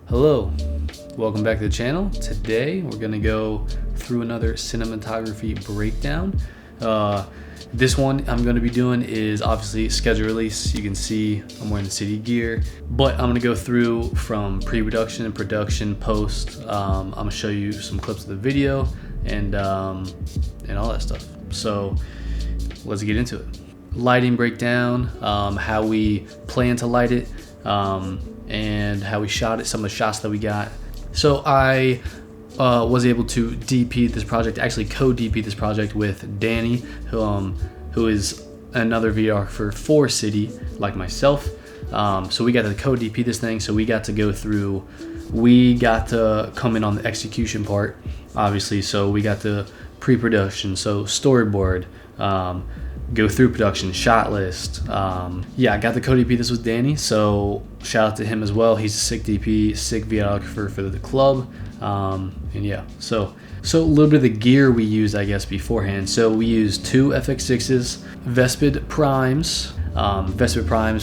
Hello, welcome back to the channel. Today we're gonna go through another cinematography breakdown. This one I'm gonna be doing is obviously schedule release. You can see I'm wearing the city gear, but I'm gonna go through from pre-production, production, post. I'm gonna show you some clips of the video and all that stuff. So let's get into it. Lighting breakdown, how we plan to light it, and how we shot it, some of the shots that we got. So I was able to DP this project, actually co-DP this project with Danny, who is another videographer for City, like myself. So we got to co-DP this thing, so we got to go through, we got to come in on the execution part, obviously, so we got to pre-production, so storyboard, go through production, shot list. Yeah, I got the co-DP this with Danny, so shout out to him as well. He's a sick DP, sick videographer for the club. And yeah, so a little bit of the gear we used, I guess, beforehand. So we used two FX6s, Vespid Primes.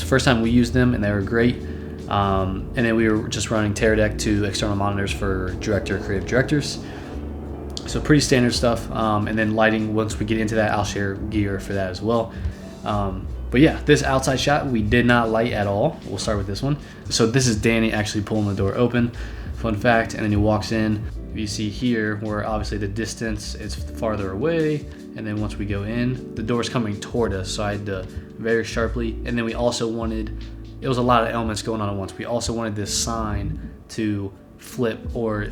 First time we used them and they were great. And then we were just running Teradek to external monitors for creative directors. So pretty standard stuff, and then lighting, once we get into that, I'll share gear for that as well. But yeah, this outside shot, we did not light at all. We'll start with this one. So this is Danny actually pulling the door open, fun fact, and then he walks in. You see here where obviously the distance is farther away, and then once we go in, the door's coming toward us, so I had to very sharply, and then we also wanted, it was a lot of elements going on at once. We also wanted this sign to flip or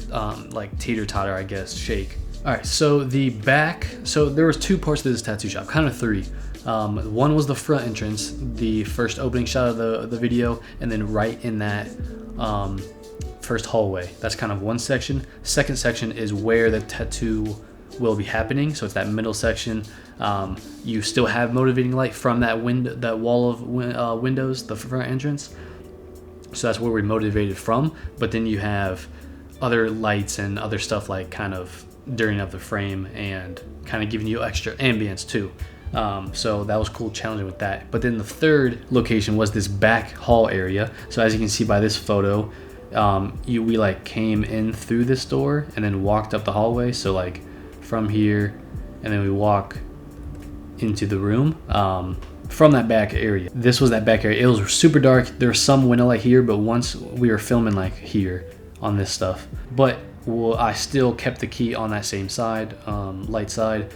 like teeter-totter, I guess, shake. All right, so the back, so there was two parts to this tattoo shop, kind of three. One was the front entrance, the first opening shot of the video, and then right in that first hallway. That's kind of one section. Second section is where the tattoo will be happening, so it's that middle section. You still have motivating light from that window, that wall of windows, the front entrance. So that's where we're motivated from, but then you have other lights and other stuff like kind of dirtying up the frame and kind of giving you extra ambience too. So that was cool, challenging with that. But then the third location was this back hall area. So as you can see by this photo, we like came in through this door and then walked up the hallway. So like from here, and then we walk into the room from that back area. This was that back area. It was super dark. There was some window light here, but once we were filming like here on this stuff, but I still kept the key on that same side, light side,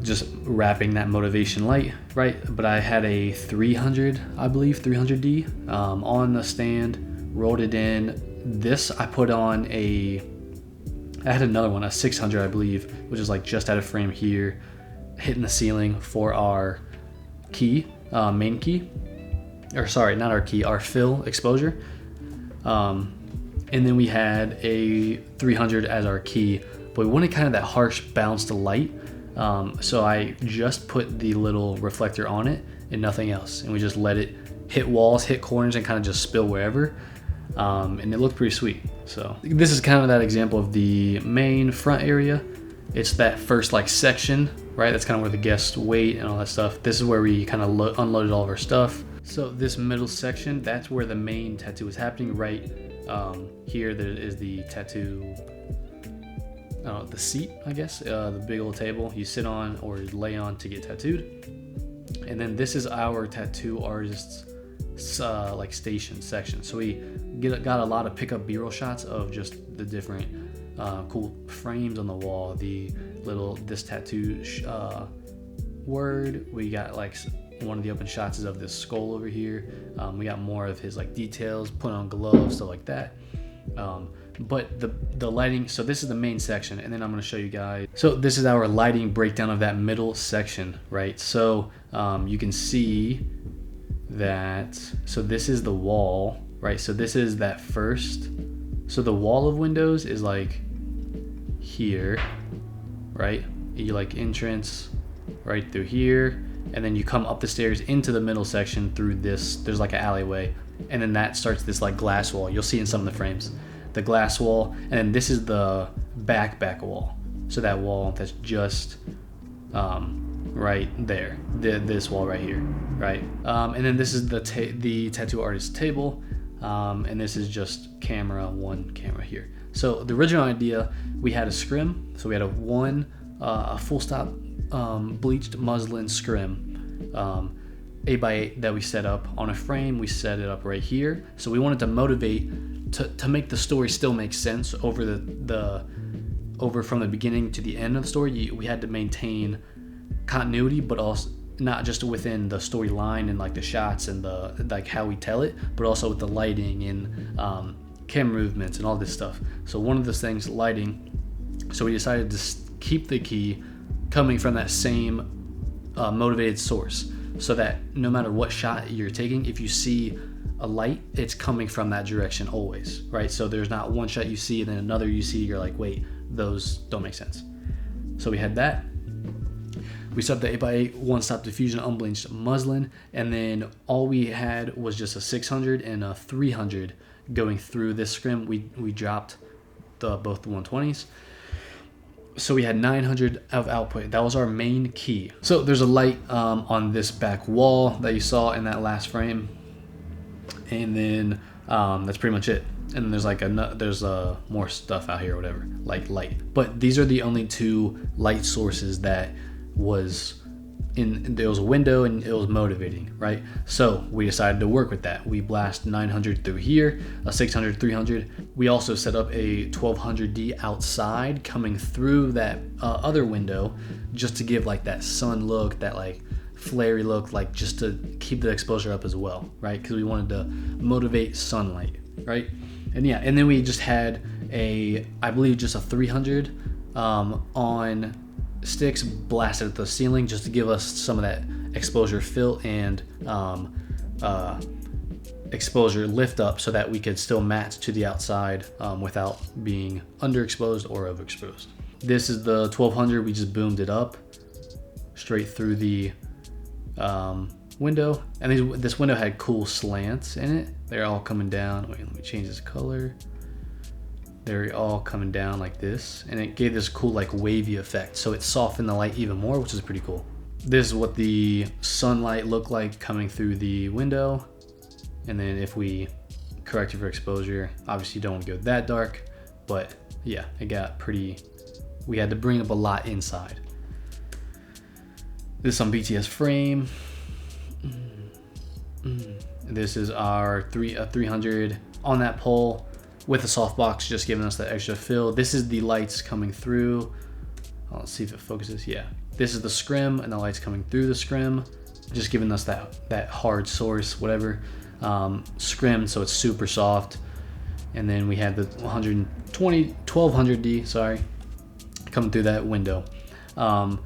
just wrapping that motivation light, right? But I had a 300, I believe, 300D on the stand, rolled it in. This I put on I had another one, a 600, I believe, which is like just out of frame here, hitting the ceiling for our key, main key, or sorry, not our key, our fill exposure. And then we had a 300 as our key, but we wanted kind of that harsh bounce to light. So I just put the little reflector on it and nothing else. And we just let it hit walls, hit corners, and kind of just spill wherever. And it looked pretty sweet. So this is kind of that example of the main front area. It's that first like section, right? That's kind of where the guests wait and all that stuff. This is where we kind of unloaded all of our stuff. So this middle section, that's where the main tattoo is happening, right? Here there is the tattoo, the seat, I guess, the big old table you sit on or lay on to get tattooed. And then this is our tattoo artist's like station section. So we got a lot of pickup B-roll shots of just the different cool frames on the wall, this tattoo word. We got like one of the open shots is of this skull over here. We got more of his like details, put on gloves, stuff like that. But the lighting, so this is the main section, and then I'm going to show you guys. So this is our lighting breakdown of that middle section, right? So you can see that, so this is the wall, right? So this is that first, so the wall of windows is like here, right? You like entrance right through here, and then you come up the stairs into the middle section through this, there's like an alleyway, and then that starts this like glass wall. You'll see in some of the frames, the glass wall, and then this is the back wall. So that wall that's just right there, this wall right here, right? And then this is the tattoo artist's table. and this is just one camera here. So the original idea, we had a scrim, so we had a full stop bleached muslin scrim, 8x8 that we set up on a frame. We set it up right here, so we wanted to motivate to make the story still make sense over from the beginning to the end of the story. We had to maintain continuity, but also not just within the storyline and like the shots and the like how we tell it, but also with the lighting and camera movements and all this stuff. So one of those things, lighting. So we decided to keep the key coming from that same motivated source, so that no matter what shot you're taking, if you see a light, it's coming from that direction always, right? So there's not one shot you see and then another you see, you're like, wait, those don't make sense. So we had that. We set up the 8x8 one-stop diffusion unbleached muslin, and then all we had was just a 600 and a 300 going through this scrim. We dropped both the 120s. So we had 900 of output. That was our main key. So there's a light on this back wall that you saw in that last frame, and then that's pretty much it. And there's like there's more stuff out here or whatever, like light. But these are the only two light sources that was there was a window and it was motivating, right? So we decided to work with that. We blast 900 through here, a 600, 300. We also set up a 1200D outside coming through that other window, just to give like that sun look, that like flary look, like just to keep the exposure up as well, right? Because we wanted to motivate sunlight, right? And yeah, and then we just had I believe just a 300 on sticks blasted at the ceiling, just to give us some of that exposure fill and exposure lift up, so that we could still match to the outside without being underexposed or overexposed. This is the 1200. We just boomed it up straight through the window, and this window had cool slants in it. They're all coming down. Wait, let me change this color. They're all coming down like this, and it gave this cool like wavy effect, so it softened the light even more, which is pretty cool. This is what the sunlight looked like coming through the window, and then if we correct it for exposure, obviously you don't want to go that dark, but yeah, it got pretty. We had to bring up a lot inside. This is some BTS frame. This is our 300 on that pole with a softbox, just giving us that extra fill. This is the lights coming through. Let's see if it focuses. Yeah, this is the scrim and the lights coming through the scrim, just giving us that hard source, whatever, scrim, so it's super soft. And then we had the 1200D, sorry, coming through that window. And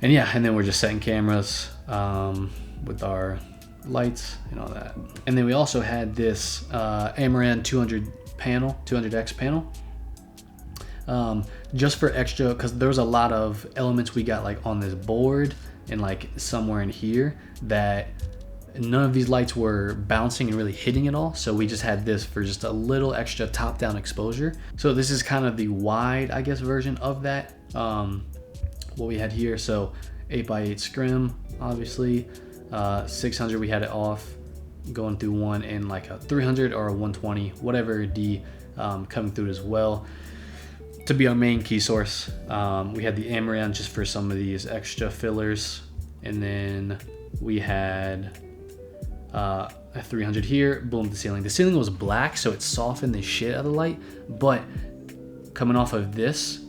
yeah, and then we're just setting cameras with our lights and all that. And then we also had this Amaran 200X panel, just for extra, because there was a lot of elements we got like on this board and like somewhere in here that none of these lights were bouncing and really hitting it all, so we just had this for just a little extra top-down exposure. So this is kind of the wide, I guess, version of that, what we had here. So 8x8 scrim, obviously, 600 we had it off, going through one, and like a 300 or a 120, whatever D, coming through as well to be our main key source. We had the Amaran just for some of these extra fillers, and then we had a 300 here, boom, the ceiling. The ceiling was black, so it softened the shit out of the light, but coming off of this,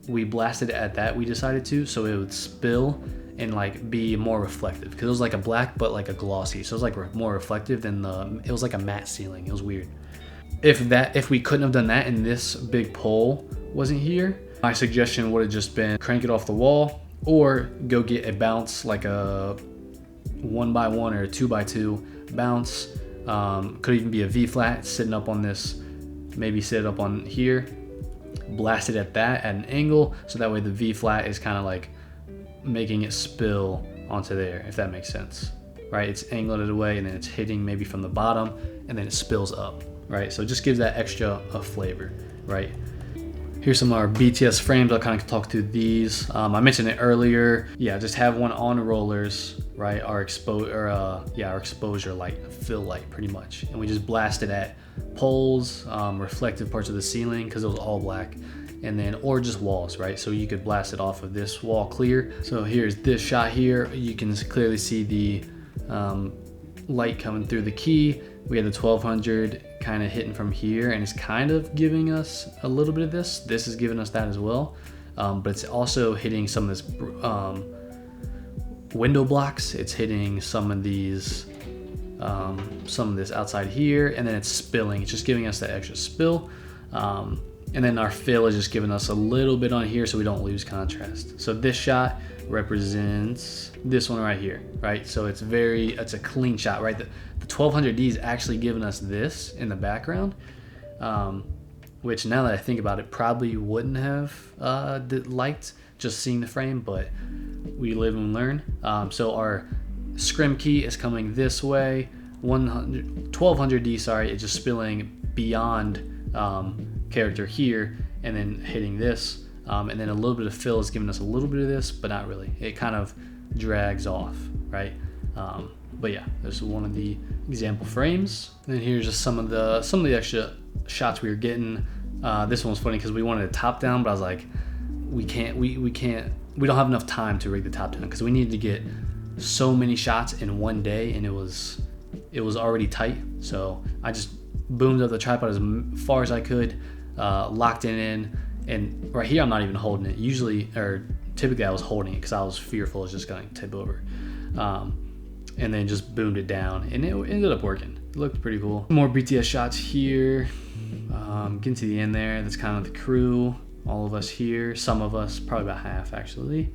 we blasted it at that, we decided to, so it would spill and like be more reflective, because it was like a black but like a glossy, so it was like more reflective than it was like a matte ceiling. It was weird. If we couldn't have done that and this big pole wasn't here, my suggestion would have just been crank it off the wall, or go get a bounce, like a 1x1 or a 2x2 bounce. Could even be a V flat sitting up on this, maybe sit it up on here, blast it at that at an angle, so that way the V flat is kind of like making it spill onto there, if that makes sense, right? It's angled it away and then it's hitting maybe from the bottom and then it spills up, right? So it just gives that extra flavor, right? Here's some of our BTS frames. I'll kind of talk through these. I mentioned it earlier. Yeah, just have one on rollers, right? Our exposure light, fill light pretty much. And we just blast it at poles, reflective parts of the ceiling because it was all black. And then, or just walls, right? So you could blast it off of this wall clear. So here's this shot here. You can clearly see the light coming through the key. We had the 1200 kind of hitting from here, and it's kind of giving us a little bit of this. This is giving us that as well, but it's also hitting some of this window blocks. It's hitting some of these, some of this outside here, and then it's spilling. It's just giving us that extra spill. And then our fill is just giving us a little bit on here so we don't lose contrast. So this shot represents this one right here, right? So it's a clean shot, right? The 1200D is actually giving us this in the background, which now that I think about it, probably wouldn't have liked just seeing the frame, but we live and learn. So our scrim key is coming this way. 1200D, sorry, it's just spilling beyond character here and then hitting this, and then a little bit of fill is giving us a little bit of this, but not really. It kind of drags off, right? But yeah, there's one of the example frames. And then here's just some of the extra shots we were getting. This one was funny because we wanted a top down, but I was like, we don't have enough time to rig the top down because we needed to get so many shots in one day, and it was already tight. So I just boomed up the tripod as far as I could, locked it in, and right here I'm not even holding it. Typically I was holding it because I was fearful it's just going to tip over, and then just boomed it down, and it ended up working. It looked pretty cool. More BTS shots here, getting to the end there. That's kind of the crew, all of us here, some of us, probably about half actually.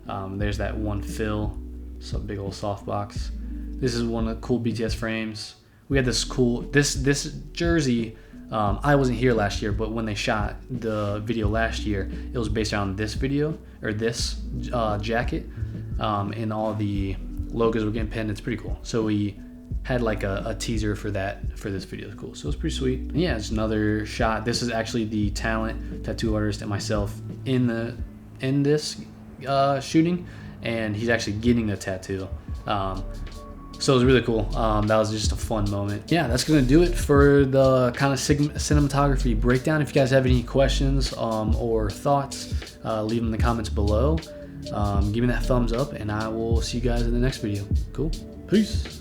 There's that one fill, some big old softbox. This is one of the cool BTS frames. We had this cool, this jersey, I wasn't here last year, but when they shot the video last year, it was based around this video, or this jacket, and all the logos were getting pinned. It's pretty cool. So we had like a teaser for this video. It's cool. So it's pretty sweet. And yeah, it's another shot. This is actually the talent, tattoo artist, and myself in this shooting, and he's actually getting the tattoo. So it was really cool. That was just a fun moment. Yeah, that's gonna do it for the kind of cinematography breakdown. If you guys have any questions or thoughts, leave them in the comments below. Give me that thumbs up, and I will see you guys in the next video. Cool. Peace.